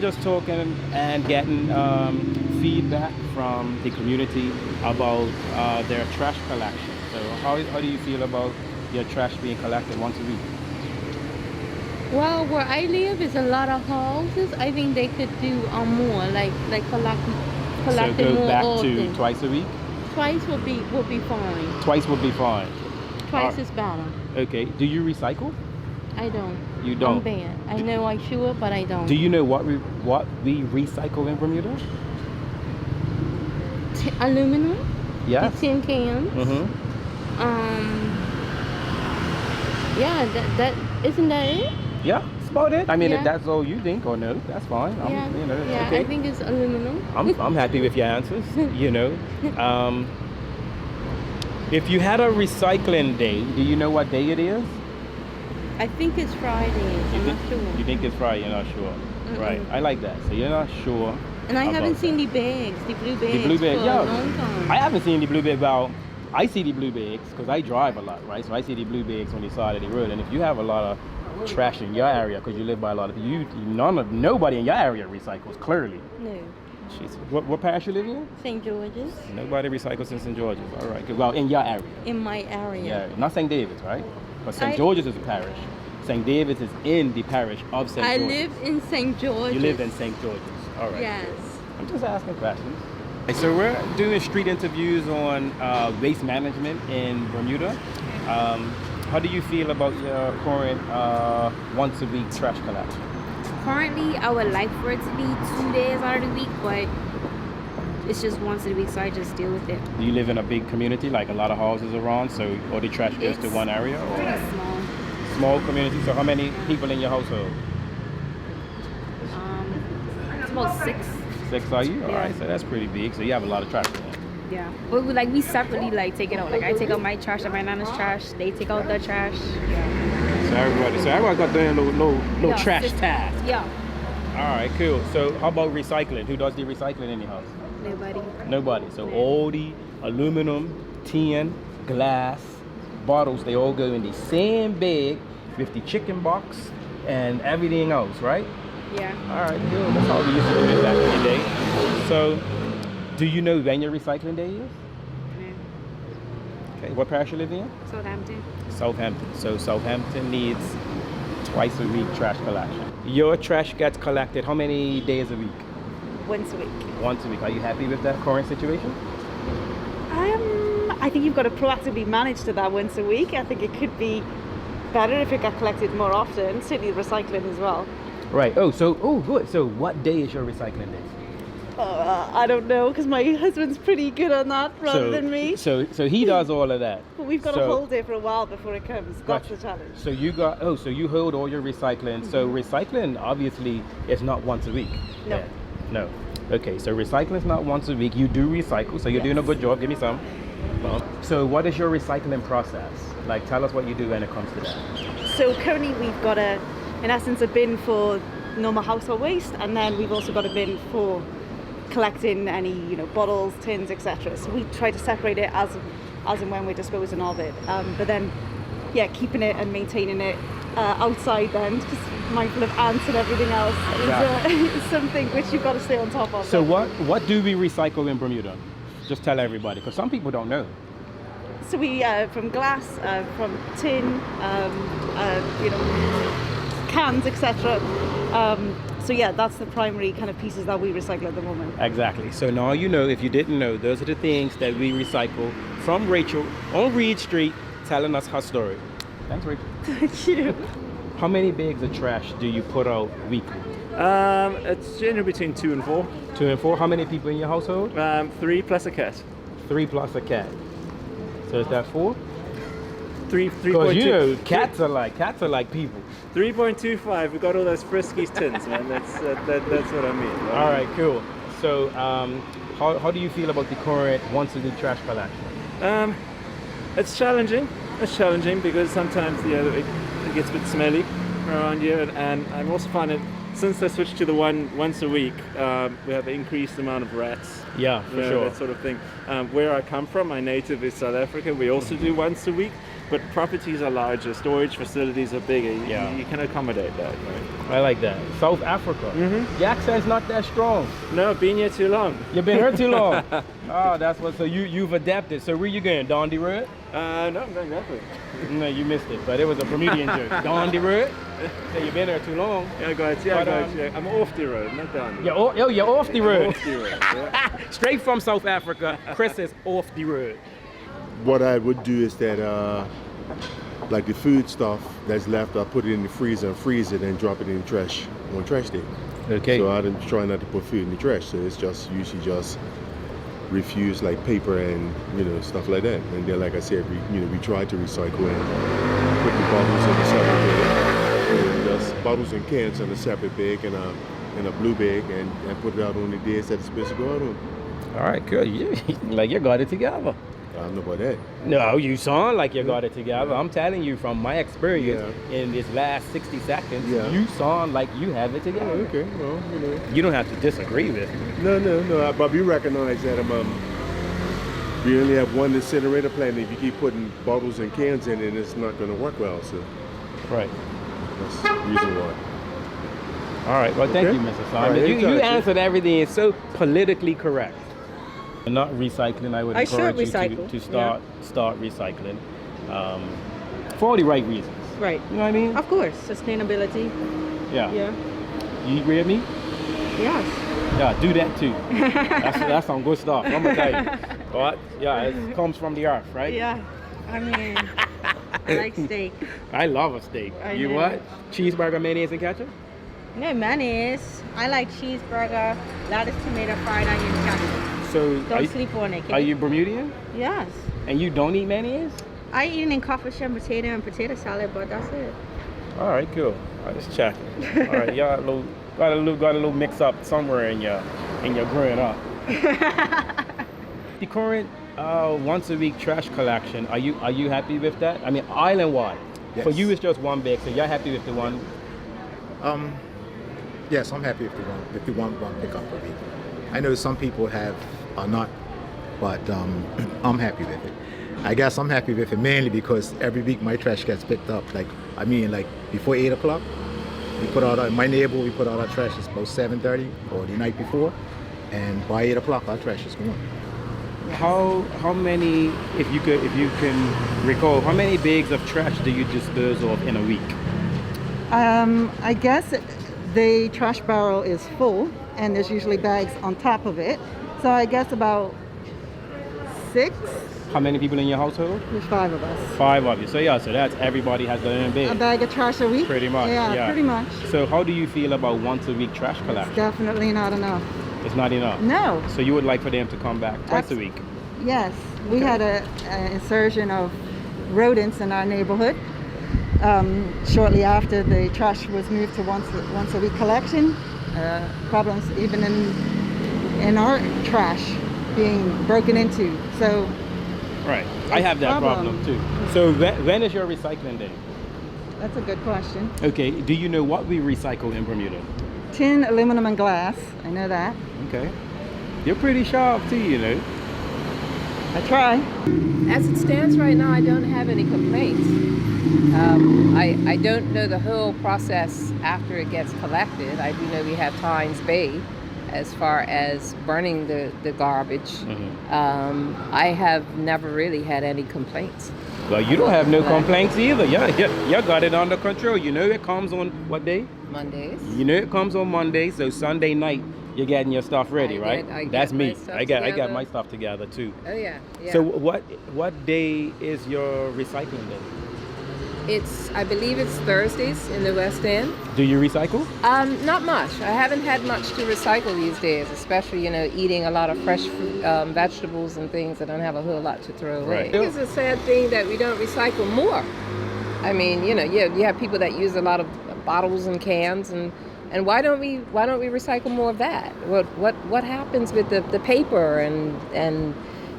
just talking and getting feedback from the community about their trash collection. So how do you feel about your trash being collected once a week? Well, where I live is a lot of houses. I think they could do more, like collect So it go more back often. to twice a week? Twice would be fine. Twice would be fine. Twice is better. Okay. Do you recycle? I don't. You don't? I'm bad. I know I should, but I don't. Do you know what we recycle in Bermuda? Aluminum? Yes. The tin cans? Yeah, that isn't that it? Yeah, that's about it. I mean, Yeah. if that's all you think or no, that's fine. Yeah, You know, it's yeah. okay. I think it's aluminum. I'm happy with your answers. You know, if you had a recycling day, do you know what day it is? I think it's Fridays. I'm not sure. You think it's Friday? You're not sure. Right. I like that. So you're not sure. And I haven't about seen that. the bags, the blue bags, The blue bag, for yeah. a long time. I haven't seen the blue bag. Well, I see the blue bags because I drive a lot, right? So I see the blue bags on the side of the road. And if you have a lot of trash in your area because you live by a lot of people, nobody in your area recycles. Clearly. No. Jeez. What parish you live in? St. George's. Nobody recycles in St. George's. All right. Good. Well, in your area. In my area. Yeah. Not St. David's, right? But St. George's is a parish. St. David's is in the parish of St. George's. I live in St. George's. You live in St. George's. All right. Yes. I'm just asking questions. So we're doing street interviews on waste management in Bermuda. How do you feel about your current once a week trash collection? Currently, I would like for it to be 2 days out of the week, but it's just once a week, so I just deal with it. Do you live in a big community, like a lot of houses around, so all the trash goes to It's one area? Or pretty small. small community? So how many people in your household? It's about 6. 6 are you? All Yeah. right, so that's pretty big. So you have a lot of trash. Yeah. But we separately take it out. Like I take out my trash and my nana's trash. They take out their trash. Yeah. So everybody got their little Yeah, trash system. task. Yeah. All right, cool. So how about recycling? Who does the recycling in your house? Nobody. Nobody. So all the aluminum, tin, glass, bottles, they all go in the same bag with the chicken box and everything else, right? Yeah. All right, cool. That's how we used to do it back in the day. So do you know when your recycling day is? No. Okay, what parish you live in? Southampton. Southampton. So Southampton needs twice a week trash collection. Your trash gets collected how many days a week? Once a week. Once a week. Are you happy with that current situation? I think you've got to proactively manage to that once a week. I think it could be better if it got collected more often, certainly recycling as well. Right. Good. So what day is your recycling day? I don't know, because my husband's pretty good on that rather than me. So he does all of that. But we've got to hold it for a while before it comes. That's the challenge. So you hold all your recycling. Mm-hmm. So recycling obviously is not once a week. No. Yeah. No. Okay, so recycling is not once a week. You do recycle, so you're doing a good job. Give me some. So what is your recycling process? Like, tell us what you do when it comes to that. So currently we've got in essence, a bin for normal household waste, and then we've also got a bin for collecting any, bottles, tins, etc. So we try to separate it as and when we're disposing of it. But then, keeping it and maintaining it outside then, just mindful of ants and everything else is something which you've got to stay on top of. So what do we recycle in Bermuda? Just tell everybody, because some people don't know. So we from glass, from tin, cans, etc. That's the primary kind of pieces that we recycle at the moment. Exactly. So now you know, if you didn't know, those are the things that we recycle from Rachel on Reed Street telling us her story. Thanks, Rachel. Thank you. How many bags of trash do you put out weekly? It's generally between 2 and 4. 2 and 4. How many people in your household? 3 plus a cat. 3 plus a cat. So is that 4? 3. Because cats are like people. 3.25. We got all those Friskies tins, man. That's what I mean. Right? All right, cool. So how do you feel about the current once a week trash collection? It's challenging. It's challenging because sometimes it gets a bit smelly around here, and I'm also finding since I switched to the once a week, we have an increased amount of rats. Yeah, for sure. That sort of thing. Where I come from, my native is South Africa. We also do once a week, but properties are larger, storage facilities are bigger. Yeah. You can accommodate that. Right? I like that. South Africa. Your accent's not that strong. No, I've been here too long. You've been here too long. Oh, that's what. So you've adapted. So where you going? Dundee Road? No, I'm going that way. No, you missed it. But it was a Bermudian joke. Dundee Road. So you've been here too long. Yeah, guys. Yeah, But, guys. Yeah. I'm off the road, not down the road. You're off the road. Off the road. Yeah. Straight from South Africa. Chris is off the road. What I would do is that, like the food stuff that's left, I put it in the freezer and freeze it and drop it in the trash on trash day. Okay. So I don't try not to put food in the trash. So it's just usually just refuse like paper and stuff like that. And then, like I said, we try to recycle and put the bottles in a separate bag, and just bottles and cans in a separate bag and in a blue bag, and put it out on the days that it's supposed to go out on. All right, good. You got it together. I don't know about that. No, you sound like you got it together. I'm telling you from my experience in this last 60 seconds, you sound like you have it together. Okay, well, You don't have to disagree with me. No. But we recognize that we only have one incinerator plant. If you keep putting bottles and cans in it, it's not going to work well. So Right. that's the reason why. All right. Well, thank Okay. you, Mr. Simon. All right, you anytime, answered everything. It's so politically correct. Not recycling. I would I should encourage you recycle, to start recycling for all the right reasons. Right. You know what I mean? Of course, sustainability. Yeah. Yeah. You agree with me? Yes. Yeah, do that too. That's some good stuff. I'm gonna tell you. What? Yeah, it comes from the earth, right? Yeah. I mean, I like steak. I love a steak. I You know. what? Cheeseburger, mayonnaise, and ketchup? No, mayonnaise. I like cheeseburger, lettuce, tomato, fried onion, ketchup. So Don't sleep on it, are you Bermudian? Yes. And you don't eat mayonnaise? I eat it in coffee shell, potato, and potato salad, but that's it. All right, cool. I just checking. All right, y'all got a little mix up somewhere in your growing up. The current once a week trash collection, are you happy with that? I mean, island wide. Yes. For you, it's just one bag, so you're happy with the one. Yes, I'm happy if the one pickup per week. I know some people are not, but I'm happy with it. I guess I'm happy with it mainly because every week my trash gets picked up. Like before 8 o'clock, we put out my neighbor. We put out our trash about 7:30 or the night before, and by 8 o'clock our trash is gone. How many, if you can recall, how many bags of trash do you dispose of in a week? I guess the trash barrel is full and there's usually bags on top of it. So I guess about 6. How many people in your household? There's 5 of us. 5 of you. So yeah, so that's everybody has their own A bag. bag of trash a week? Pretty much. Yeah, pretty much. So how do you feel about once a week trash collection? Definitely not enough. It's not enough. No. So you would like for them to come back twice a week? Yes. We had an insurgence of rodents in our neighborhood. Shortly after the trash was moved to once a week collection, problems even in our trash being broken into. So Right. I have that problem too. So when is your recycling day? that's a good question. Okay. Do you know what we recycle in Bermuda? Tin, aluminum, and glass. I know that. Okay. You're pretty sharp too, you know. I try. As it stands right now, I don't have any complaints. I don't know the whole process after it gets collected. I do know we have Tynes Bay as far as burning the garbage. I have never really had any complaints. Well, you don't have no complaints either. You got it under control. You know it comes on what day? Mondays. You know it comes on Monday, so Sunday night you're getting your stuff ready, right? I That's get me. my stuff I got together. my stuff together too. Oh yeah. So what day is your recycling day? I believe it's Thursdays in the West End. Do you recycle? Not much. I haven't had much to recycle these days, especially, eating a lot of fresh fruit, vegetables and things. I don't have a whole lot to throw away. Right. I think it's a sad thing that we don't recycle more. I mean, you have people that use a lot of bottles and cans, and why don't we recycle more of that? What happens with the paper and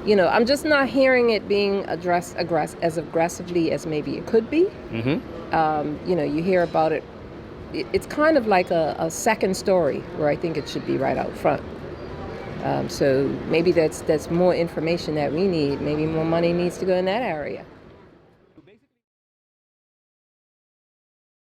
I'm just not hearing it being addressed as aggressively as maybe it could be. You hear about it. It's kind of like a second story where I think it should be right out front. So maybe that's more information that we need. Maybe more money needs to go in that area.